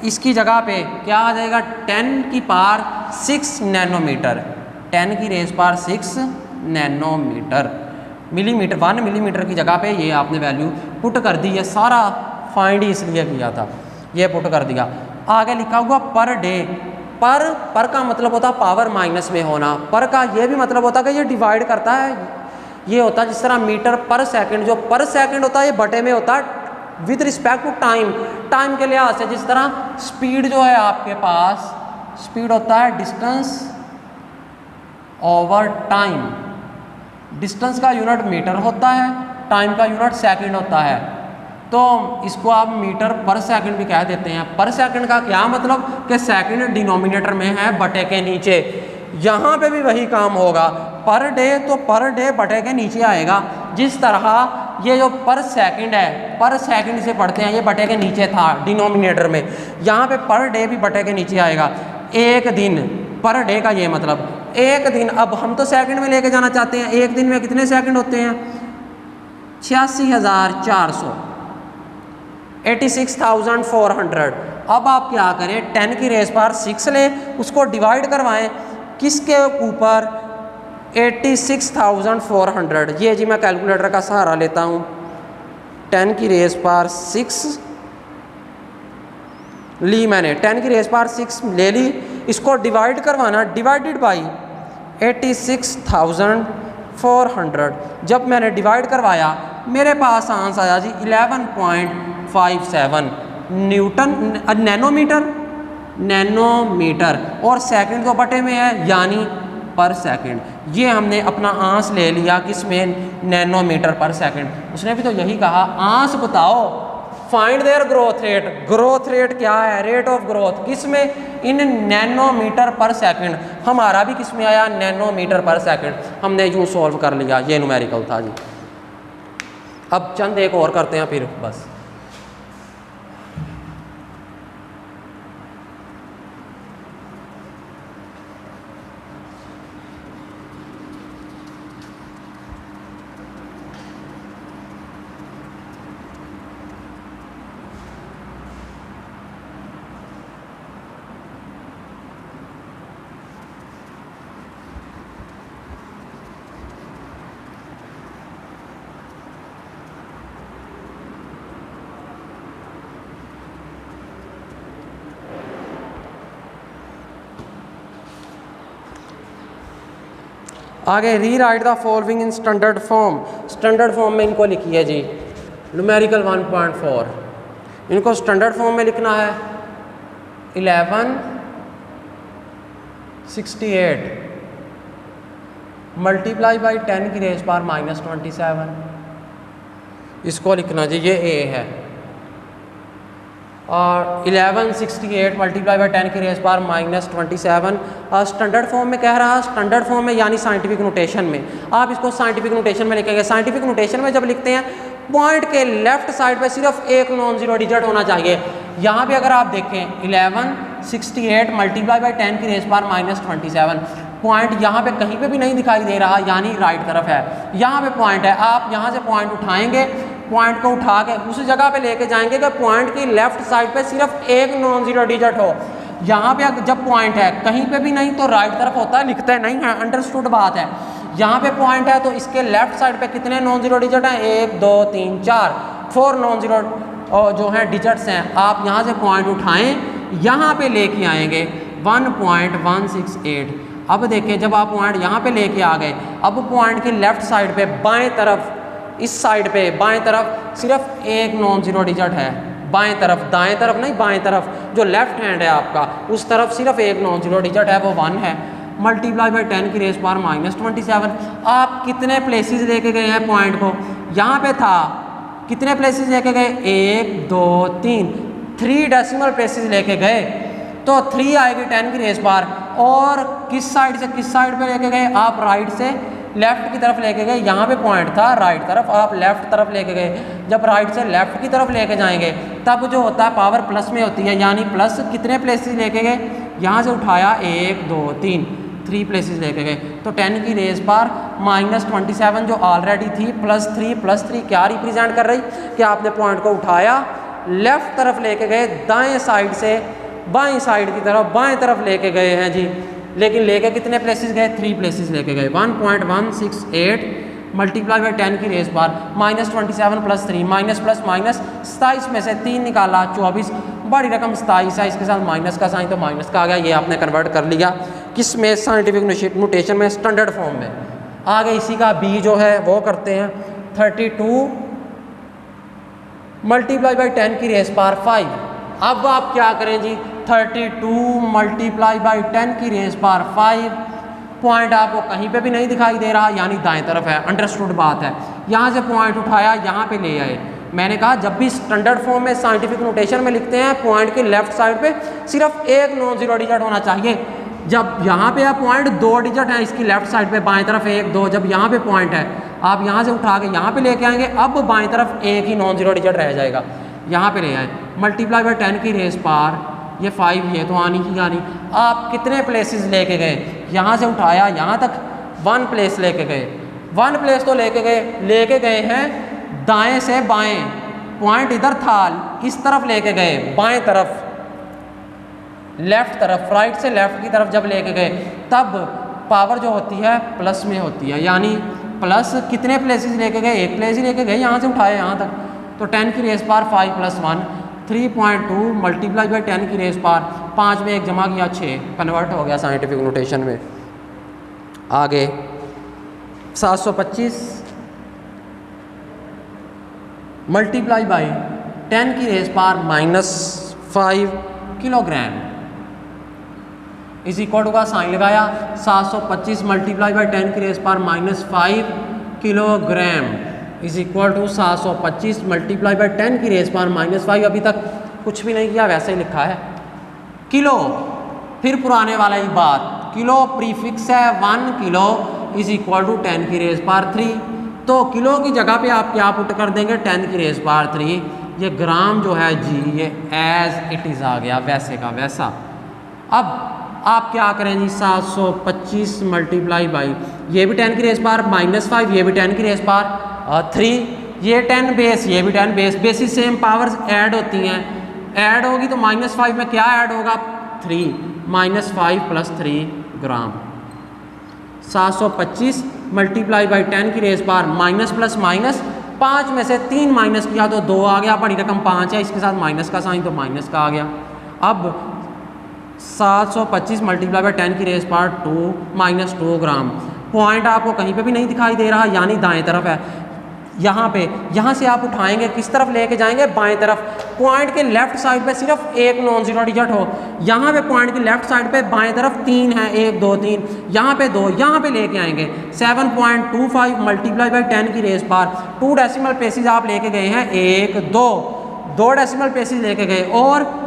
इसकी जगह पे क्या आ जाएगा, 10 की पावर 6 नैनोमीटर, 10 की raise power 6 nanometre, millimetre, 1 millimetre की जगह पे ये आपने वैल्यू पुट कर दी। ये सारा फाइंड इसलिए किया था, ये पुट कर दिया। आगे लिखा हुआ पर डे, पर का मतलब होता है पावर माइनस में होना, पर का ये भी मतलब होता है कि ये डिवाइड करता है, ये होता है जिस तरह मीटर पर सेकंड, जो पर सेकंड होता है ये बटे में होता है with respect to time, time के लिहाज से। जिस तरह स्पीड जो है आपके पास, स्पीड होता है डिस्टेंस ओवर टाइम, डिस्टेंस का यूनिट मीटर होता है, टाइम का यूनिट सेकंड होता है, तो इसको आप मीटर पर सेकंड भी कह देते हैं। पर सेकंड का क्या मतलब कि सेकंड डिनोमिनेटर में है बटे के नीचे। यहाँ पे भी वही काम होगा, पर डे तो पर डे बटे के नीचे आएगा। जिस तरह ये जो पर सेकंड है, पर सेकंड से पढ़ते हैं, ये बटे के नीचे था डिनोमिनेटर में, यहाँ पे पर डे भी बटे के नीचे आएगा। एक दिन, पर डे का ये मतलब एक दिन। अब हम तो सेकंड में लेके जाना चाहते हैं, एक दिन में कितने सेकंड होते हैं? 86,400, 86,400। अब आप क्या करें, 10 की रेज़ पावर 6 लें, उसको डिवाइड करवाएं किसके ऊपर? 86,400। ये जी मैं कैलकुलेटर का सहारा लेता हूँ। 10 की रेज़ पावर 6 ली मैंने, 10 की रेज़ पावर 6 ले ली, इसको डिवाइड करवाना, डिवाइडेड बाई 86,400। जब मैंने डिवाइड करवाया मेरे पास आंसर आया जी 11.57 न्यूटन नैनोमीटर, और सेकंड तो बटे में है यानी पर सेकंड। ये हमने अपना आंस ले लिया किस में? Nanometre per second. उसने भी तो यही कहा, आंस बताओ, find their growth rate. Growth rate क्या है? रेट ऑफ ग्रोथ किस में? इन नैनोमीटर पर सेकंड। हमारा भी किस में आया? Nanometre per second. हमने यूँ सॉल्व कर लिया, ये न्यूमेरिकल था जी। अब चंद एक और करते हैं फिर बस। आगे री right the following in standard form. Standard form में इनको लिखिए जी, न्यूमेरिकल 1.4। इनको स्टैंडर्ड फॉर्म में लिखना है 1168 मल्टीप्लाई बाई 10 की रेज़ पावर -27। इसको लिखना जी, ये ए है। और 1168 मल्टीप्लाई बाई 10 की रेज़ पावर -27 स्टैंडर्ड फॉर्म में कह रहा। स्टैंडर्ड फॉर्म में यानी साइंटिफिक नोटेशन में। आप इसको साइंटिफिक नोटेशन में लिखेंगे। साइंटिफिक नोटेशन में जब लिखते हैं, पॉइंट के लेफ्ट साइड पे सिर्फ एक नॉन जीरो डिजिट होना चाहिए। यहाँ पे अगर आप देखें 1168 मल्टीप्लाई बाई 10 की रेज़ पावर -27, पॉइंट यहाँ पे कहीं पे भी नहीं दिखाई दे रहा, यानी राइट तरफ है। यहाँ पे पॉइंट है, आप यहाँ से पॉइंट उठाएंगे, पॉइंट को उठा के उस जगह पे लेके जाएंगे कि पॉइंट की लेफ्ट साइड पे सिर्फ एक नॉन जीरो डिजिट हो। यहाँ पे जब पॉइंट है कहीं पे भी नहीं तो राइट तरफ होता है, लिखते नहीं है, अंडरस्टूड बात है। यहाँ पे पॉइंट है तो इसके लेफ्ट साइड पे कितने नॉन जीरो डिजिट हैं? 1 2 3 4 4 नॉन जीरो जो हैं डिजिट्स हैं। आप यहाँ से पॉइंट उठाएं, यहाँ पे लेके आएंगे 1.168। अब देखिए जब आप पॉइंट यहाँ पे लेके आ गए, अब पॉइंट के लेफ्ट साइड पे बाएं तरफ, इस साइड पे बाएं तरफ सिर्फ एक नॉन जीरो डिजिट है। बाएं तरफ, दाएं तरफ नहीं, बाएं तरफ जो लेफ्ट हैंड है आपका, उस तरफ सिर्फ एक नॉन जीरो डिजिट है, वो 1 है। मल्टीप्लाई बाई 10 की रेज़ पावर -27। आप कितने प्लेसेस लेके गए हैं पॉइंट को? यहाँ पे था, कितने प्लेसेस लेके गए? 1 2 3 3 डेसिमल प्लेसेस लेके गए, तो 3 आएगी 10 की रेज़ पावर। और किस साइड से किस साइड पे लेके गए? आप राइट से लेफ्ट की तरफ लेके गए। यहाँ पे पॉइंट था राइट तरफ, आप लेफ्ट तरफ लेके गए। जब राइट से लेफ्ट की तरफ लेके जाएंगे तब जो होता है पावर प्लस में होती है, यानी प्लस कितने प्लेसेस लेके गए? यहाँ से उठाया 1 2 3 3 प्लेसेस लेके गए, तो 10 की रेज़ पावर -27 जो ऑलरेडी थी +3 क्या रिप्रेजेंट कर रही कि आपने पॉइंट को उठाया, लेफ्ट तरफ लेके गए, दाएँ साइड से बाएँ साइड की तरफ, बाएँ तरफ लेके गए हैं जी। लेकिन लेके कितने प्लेसेस गए? 3 प्लेसेस लेके गए। 1.168 मल्टीप्लाई बाई 10 की raise power -27 + 3 minus plus minus, 27 में से 3 निकाला 24, बड़ी रकम 27 है, इसके साथ माइनस का साइन तो माइनस का आ गया। ये आपने कन्वर्ट कर लिया किस में? साइंटिफिक नोटेशन में, स्टैंडर्ड फॉर्म में। आगे इसी का बी जो है वो करते हैं 32 मल्टीप्लाई बाई 10 की रेज़ पावर 5। अब आप क्या करें जी? 32 मल्टीप्लाई बाई 10 की रेज़ पावर 5। पॉइंट आपको कहीं पे भी नहीं दिखाई दे रहा, यानी दाएं तरफ है, अंडरस्टूड बात है। यहाँ से पॉइंट उठाया, यहाँ पे ले आए। मैंने कहा जब भी स्टैंडर्ड फॉर्म में साइंटिफिक नोटेशन में लिखते हैं पॉइंट के लेफ्ट साइड पे सिर्फ एक नॉन जीरो डिजिट होना चाहिए। जब यहाँ पे आप पॉइंट 2 डिजिट है इसकी लेफ्ट साइड पे, बाएं तरफ 1 2, जब यहाँ पे पॉइंट है आप यहाँ से उठा के यहाँ पे लेके आएंगे, अब बाएं तरफ एक ही नॉन जीरो डिजिट रह जाएगा, यहाँ पे ले आए। मल्टीप्लाई बाय 10 की रेस पार, ये 5 ये तो आनी ही आनी। आप कितने प्लेसेस लेके गए, यहाँ से उठाया यहाँ तक 1 प्लेस लेके गए, 1 प्लेस तो लेके गए हैं दाएं से बाएं, पॉइंट इधर था इस तरफ लेके गए, बाएं तरफ लेफ्ट तरफ, राइट से लेफ्ट की तरफ जब लेके गए तब पावर जो होती है प्लस में होती है, यानी प्लस कितने प्लेसेस लेके गए, एक प्लेस ही लेके गए, यहाँ से उठाए यहाँ तक, तो 10 की रेस पार 5 + 1 3.2 मल्टीप्लाई बाई 10 की रेस पार 5 में 1 जमा किया 6, कन्वर्ट हो गया साइंटिफिक नोटेशन में। आगे 725 मल्टीप्लाई बाई 10 की raise power -5 kilogram is equal to का साइन लगाया, 725 मल्टीप्लाई बाई 10 की raise power -5 kilogram is equal to 725 multiply by 10 की रेस पार -5, अभी तक कुछ भी नहीं किया वैसे ही लिखा है। किलो, फिर पुराने वाला ही बात, किलो प्रीफिक्स है 1 किलो इज इक्वल टू 10 की रेस पार 3, तो किलो की जगह पे आप क्या पुट कर देंगे 10 की रेस पार 3, ये ग्राम जो है जी ये एज इट इज़ आ गया वैसे का वैसा। अब आप क्या करें जी 725 मल्टीप्लाई बाई ये भी 10 की रेस पार -5, ये भी 10 की रेस पार 3, ये 10 बेस ये भी 10 base, basis same powers add होती हैं, ऐड होगी तो -5 में क्या ऐड होगा 3, -5 + 3 ग्राम। 725 मल्टीप्लाई बाई 10 की raise power minus plus minus, 5 में से 3 माइनस किया तो 2 आ गया, बड़ी रकम 5 है इसके साथ माइनस का साइन तो माइनस का आ गया। अब 725 मल्टीप्लाई बाई 10 की रेस पार 2 -2 ग्राम, पॉइंट आपको कहीं पे भी नहीं दिखाई दे रहा यानी दाएं तरफ है, यहाँ से आप उठाएंगे किस तरफ लेके जाएंगे बाएं तरफ, पॉइंट के लेफ्ट साइड पे सिर्फ एक नॉन जीरो डिजिट हो, यहाँ पे पॉइंट की लेफ्ट साइड पे बाएं तरफ 3 है 1 2 3, यहाँ पे 2, यहाँ पे लेके आएंगे 7.25 मल्टीप्लाई बाई 10 की रेस पार 2 डेसिमल प्लेसेस आप लेके गए हैं 1 2 डेसिमल प्लेसेस लेके गए और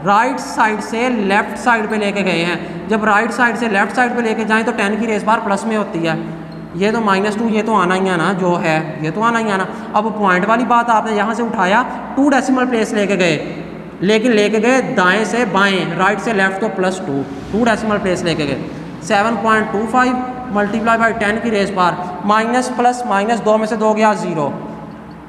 राइट साइड से लेफ्ट साइड पे लेके गए हैं। जब राइट साइड से लेफ्ट साइड पे लेके जाएं तो 10 की रेस बार प्लस में होती है, ये तो -2 ये तो आना ही आना जो है, ये तो आना ही आना। अब पॉइंट वाली बात आपने यहाँ से उठाया 2 डेसिमल प्लेस लेके गए, लेकिन लेके गए दाएं से बाएं, राइट से लेफ्ट तो +2 डेसिमल प्लेस लेके गए। 7.25 मल्टीप्लाई बाई 10 की रेस बार माइनस प्लस माइनस 2 में से 2 गया 0,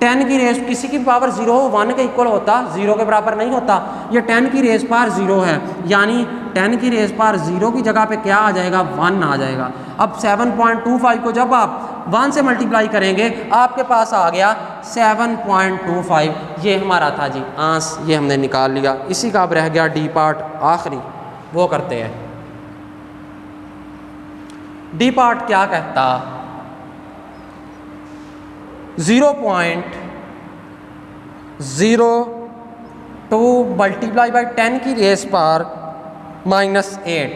10 की रेस किसी की पावर 0 हो 1 के इक्वल होता, 0 के बराबर नहीं होता, ये 10 की रेस पार 0 है यानी 10 की रेस पार 0 की जगह पे क्या आ जाएगा 1 आ जाएगा। अब 7.25 को जब आप 1 से मल्टीप्लाई करेंगे आपके पास आ गया 7.25, ये हमारा था जी आंस, ये हमने निकाल लिया। इसी का अब रह गया डी पार्ट आखिरी, वो करते हैं। डी पार्ट क्या कहता, 0.02 मल्टीप्लाई बाई 10 की रेस पार -8,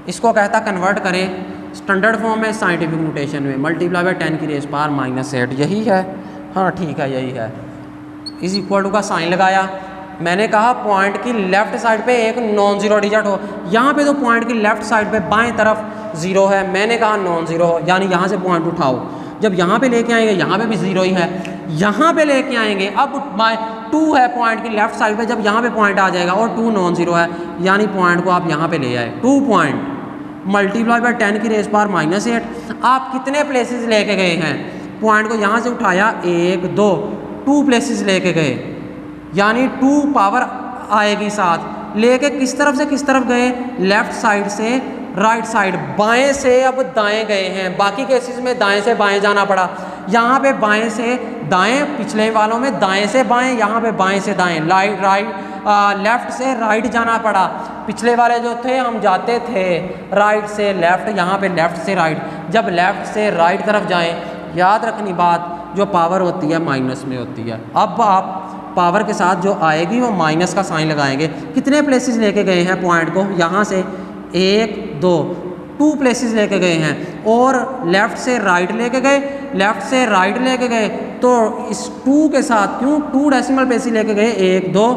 इसको कहता कन्वर्ट करें स्टैंडर्ड फॉर्म में साइंटिफिक नोटेशन में, मल्टीप्लाई बाई 10 की रेस पार -8, यही है, हाँ ठीक है यही है। इस इक्वल टू का साइन लगाया, मैंने कहा पॉइंट की लेफ्ट साइड पे एक नॉन जीरो डिजिट हो, यहाँ पे तो पॉइंट की लेफ्ट साइड पे बाएं तरफ 0 है, मैंने कहा नॉन जीरो हो यानी यहाँ से पॉइंट उठाओ, जब यहाँ पे लेके आएंगे यहाँ पे भी 0 ही है, यहाँ पे लेके आएंगे अब 2 है पॉइंट की लेफ्ट साइड पे, जब यहाँ पे पॉइंट आ जाएगा और 2 नॉन जीरो है यानी पॉइंट को आप यहाँ पे ले आए, 2 पॉइंट मल्टीप्लाई बाई 10 की रेस पार -8, आप कितने प्लेसेस लेके गए हैं, पॉइंट को यहाँ से उठाया 1 2 प्लेसेस लेके गए यानी 2 पावर आएगी साथ, लेके किस तरफ से किस तरफ गए, लेफ्ट साइड से राइट साइड, बाएं से अब दाएं गए हैं, बाकी केसेस में दाएं से बाएं जाना पड़ा, यहाँ पे बाएं से दाएं, पिछले वालों में दाएं से बाएं, यहाँ पे बाएं से दाएं, लेफ्ट से राइट जाना पड़ा, पिछले वाले जो थे हम जाते थे राइट से लेफ्ट, यहाँ पे लेफ्ट से राइट, जब लेफ्ट से राइट तरफ जाएं याद रखनी बात जो पावर होती है माइनस में होती है, अब आप पावर के साथ जो आएगी वो माइनस का साइन लगाएंगे। कितने प्लेसेस लेके गए हैं पॉइंट को, यहाँ से 1 2 प्लेसेस लेके गए हैं और लेफ्ट से राइट लेके गए, लेफ़्ट से राइट लेके गए तो इस 2 के साथ क्यों 2 डेसिमल प्लेस ही लेके गए, 1 2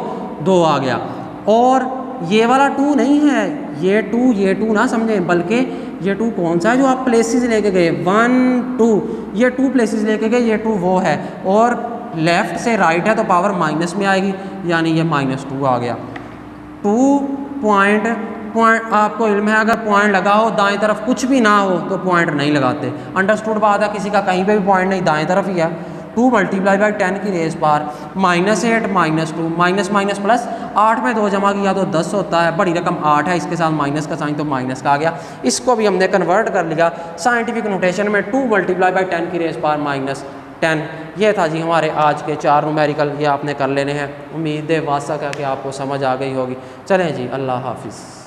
2 आ गया। और ये वाला 2 नहीं है, ये 2 ना समझें, बल्कि ये 2 कौन सा है जो आप प्लेसेस लेके गए, 1 2, ये 2 प्लेसेस लेके गए, ये 2 वो है। और लेफ़्ट से राइट है तो पावर माइनस में आएगी, यानी ये -2 आ गया। 2 पॉइंट आपको इल्म है, अगर पॉइंट लगा हो दाएं तरफ कुछ भी ना हो तो पॉइंट नहीं लगाते। अंडरस्टूड बात है, किसी का कहीं पे भी पॉइंट नहीं, दाएं तरफ ही है। 2 मल्टीप्लाई बाई 10 की raise power -8 -2 minus minus plus, 8 में 2 जमा किया तो 10 होता है। बड़ी रकम 8 है, इसके साथ माइनस का साइन तो माइनस का आ गया। इसको भी हमने कन्वर्ट कर लिया साइंटिफिक नोटेशन में, 2 मल्टीप्लाई बाई 10 की रेज़ पावर -10। ये था जी हमारे आज के 4 न्यूमेरिकल, ये आपने कर लेने हैं। उम्मीद है वासा क्या कि आपको समझ आ गई होगी। चलें जी, अल्लाह हाफिज़।